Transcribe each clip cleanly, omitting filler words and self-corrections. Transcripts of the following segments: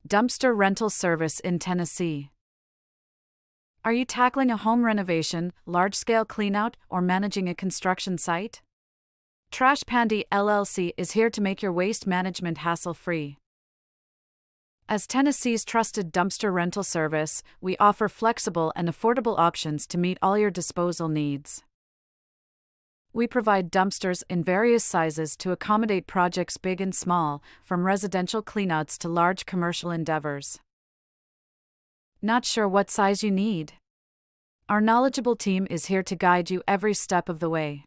Dumpster rental service in Tennessee. Are you tackling a home renovation, large-scale cleanout, or managing a construction site? Pandy LLC is here to make your waste management hassle-free. As Tennessee's trusted dumpster rental service, we offer flexible and affordable options to meet all your disposal needs. We provide dumpsters in various sizes to accommodate projects big and small, from residential cleanouts to large commercial endeavors. Not sure what size you need? Our knowledgeable team is here to guide you every step of the way.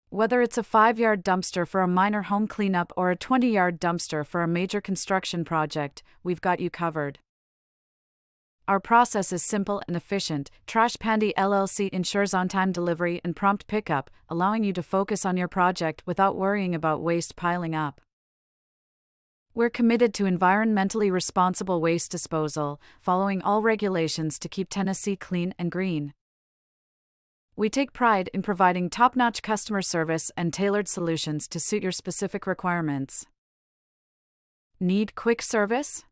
Whether it's a 5-yard dumpster for a minor home cleanup or a 20-yard dumpster for a major construction project, we've got you covered. Our process is simple and efficient. Pandy LLC ensures on-time delivery and prompt pickup, allowing you to focus on your project without worrying about waste piling up. We're committed to environmentally responsible waste disposal, following all regulations to keep Tennessee clean and green. We take pride in providing top-notch customer service and tailored solutions to suit your specific requirements. Need quick service?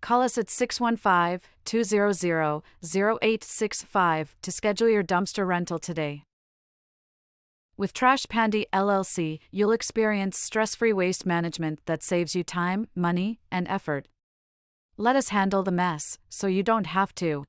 Call us at 615-200-0865 to schedule your dumpster rental today. With Pandy LLC, you'll experience stress-free waste management that saves you time, money, and effort. Let us handle the mess, so you don't have to.